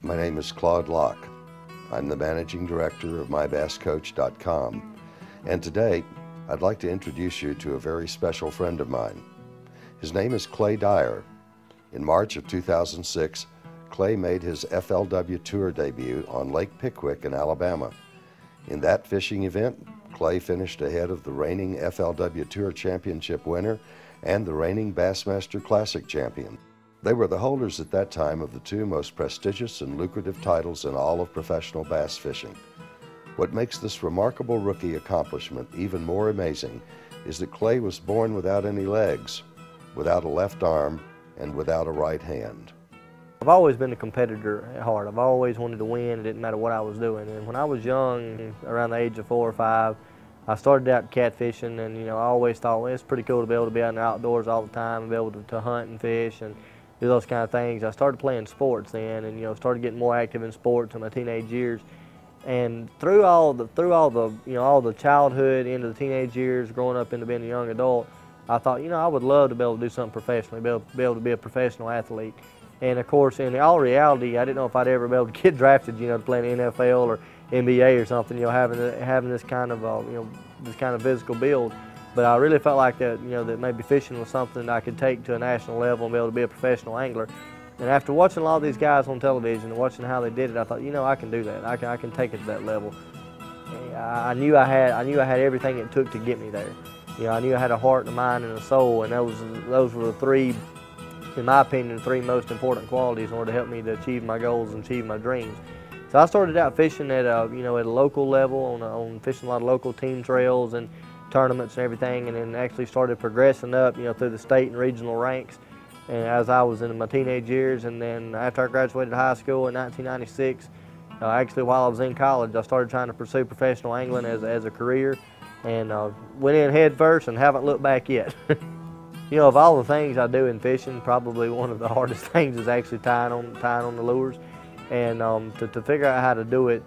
My name is Claude Locke. I'm the Managing Director of MyBassCoach.com, and today I'd like to introduce you to a very special friend of mine. His name is Clay Dyer. In March of 2006, Clay made his FLW Tour debut on Lake Pickwick in Alabama. In that fishing event, Clay finished ahead of the reigning FLW Tour Championship winner and the reigning Bassmaster Classic champion. They were the holders at that time of the two most prestigious and lucrative titles in all of professional bass fishing. What makes this remarkable rookie accomplishment even more amazing is that Clay was born without any legs, without a left arm, and without a right hand. I've always been a competitor at heart. I've always wanted to win. It didn't matter what I was doing. And when I was young, around the age of 4 or 5, I started out catfishing, and I always thought, well, it's pretty cool to be able to be out in the outdoors all the time and be able to hunt and fish and do those kind of things. I started playing sports then, and started getting more active in sports in my teenage years. And through all the childhood into the teenage years, growing up into being a young adult, I thought, I would love to be able to do something professionally, be able to be a professional athlete. And of course, in all reality, I didn't know if I'd ever be able to get drafted, to play in the NFL or NBA or something, having this kind of physical build. But I really felt like that, that maybe fishing was something that I could take to a national level and be able to be a professional angler. And after watching a lot of these guys on television and watching how they did it, I thought, I can do that. I can take it to that level. I knew I had everything it took to get me there. I knew I had a heart, a mind, and a soul, and those were the three, in my opinion, the three most important qualities in order to help me to achieve my goals and achieve my dreams. So I started out fishing at a local level, on fishing a lot of local team trails and tournaments and everything, and then actually started progressing up, through the state and regional ranks. And as I was in my teenage years, and then after I graduated high school in 1996, actually while I was in college, I started trying to pursue professional angling as a career, and went in head first and haven't looked back yet. Of all the things I do in fishing, probably one of the hardest things is actually tying on the lures. And to figure out how to do it,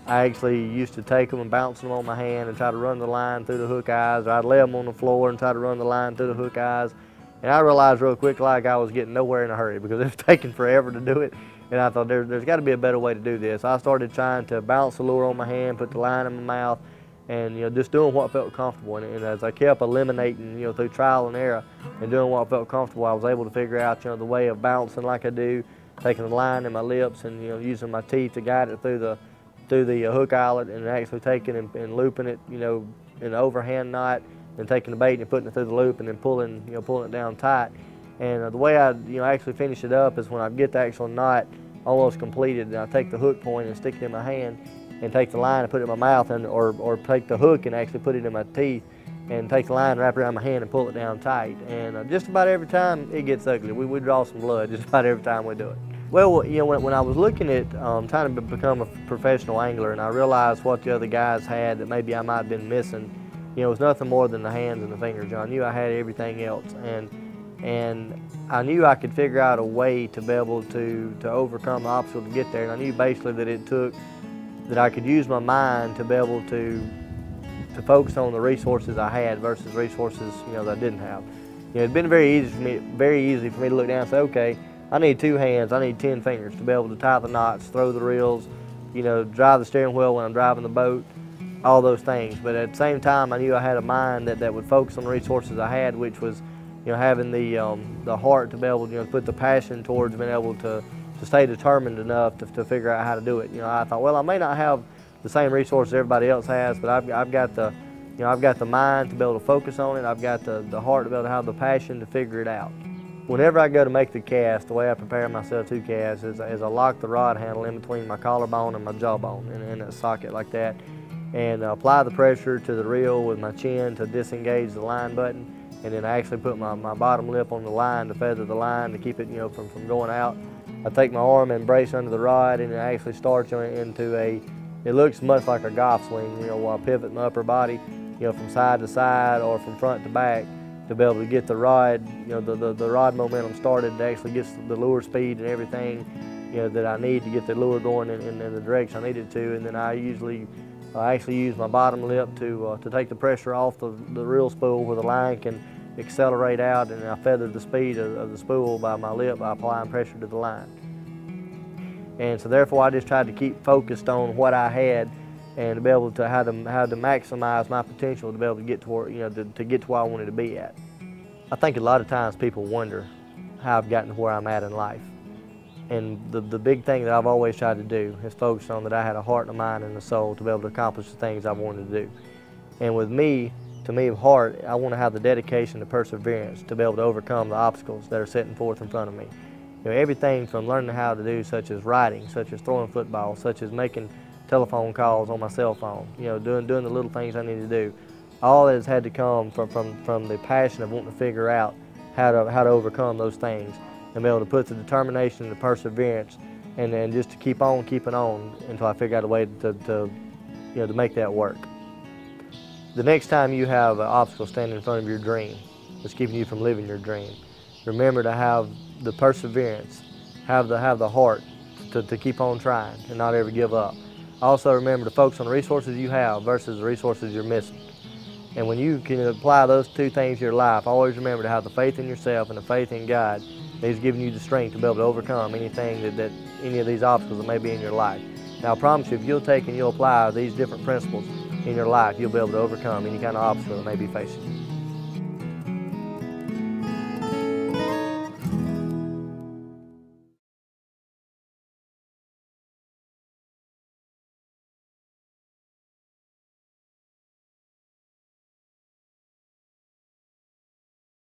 I actually used to take them and bounce them on my hand and try to run the line through the hook eyes, or I'd lay them on the floor and try to run the line through the hook eyes. And I realized real quick like I was getting nowhere in a hurry because it was taking forever to do it. And I thought there's got to be a better way to do this. I started trying to bounce the lure on my hand, put the line in my mouth, and just doing what felt comfortable. And as I kept eliminating, through trial and error and doing what felt comfortable, I was able to figure out, the way of bouncing like I do, taking the line in my lips and using my teeth to guide it through the hook eyelet, and actually taking and looping it, in an overhand knot, and taking the bait and putting it through the loop, and then pulling it down tight. And the way I actually finish it up is when I get the actual knot almost completed, and I take the hook point and stick it in my hand, and take the line and put it in my mouth, or take the hook and actually put it in my teeth, and take the line, wrap it around my hand, and pull it down tight. And just about every time it gets ugly. We draw some blood just about every time we do it. Well, when I was looking at trying to become a professional angler, and I realized what the other guys had that maybe I might have been missing, it was nothing more than the hands and the fingers. I knew I had everything else, and I knew I could figure out a way to be able to overcome the obstacle to get there. And I knew basically that I could use my mind to be able to focus on the resources I had versus resources that I didn't have. It'd been very easy for me to look down and say, okay, I need 2 hands, I need 10 fingers to be able to tie the knots, throw the reels, drive the steering wheel when I'm driving the boat, all those things. But at the same time, I knew I had a mind that would focus on the resources I had, which was, having the heart to be able to put the passion towards being able to stay determined enough to figure out how to do it. I thought, well, I may not have the same resources everybody else has, but I've got the mind to be able to focus on it. I've got the heart to be able to have the passion to figure it out. Whenever I go to make the cast, the way I prepare myself to cast is I lock the rod handle in between my collarbone and my jawbone in a socket like that, and apply the pressure to the reel with my chin to disengage the line button, and then I actually put my bottom lip on the line to feather the line to keep it from going out. I take my arm and brace under the rod, and it actually starts into it looks much like a golf swing, while I pivot my upper body, from side to side or from front to back, to be able to get the rod, the rod momentum started to actually get the lure speed and everything, that I need to get the lure going in the direction I need it to. And then I actually use my bottom lip to take the pressure off the reel spool where the line can accelerate out, and I feather the speed of the spool by my lip by applying pressure to the line. And so therefore I just tried to keep focused on what I had and to be able to how to maximize my potential to be able to get to where, to get to where I wanted to be at. I think a lot of times people wonder how I've gotten to where I'm at in life. And the big thing that I've always tried to do is focus on that I had a heart and a mind and a soul to be able to accomplish the things I wanted to do. And with me, to me of heart, I want to have the dedication, the perseverance to be able to overcome the obstacles that are setting forth in front of me. Everything from learning how to do, such as writing, such as throwing football, such as making telephone calls on my cell phone, doing the little things I need to do. All that has had to come from the passion of wanting to figure out how to overcome those things and be able to put the determination and the perseverance and then just to keep on keeping on until I figure out a way to make that work. The next time you have an obstacle standing in front of your dream that's keeping you from living your dream, remember to have the perseverance, have the heart to keep on trying and not ever give up. Also remember to focus on the resources you have versus the resources you're missing. And when you can apply those two things to your life, always remember to have the faith in yourself and the faith in God that He's giving you the strength to be able to overcome anything that any of these obstacles that may be in your life. Now I promise you, if you'll take and you'll apply these different principles in your life, you'll be able to overcome any kind of obstacle that may be facing you.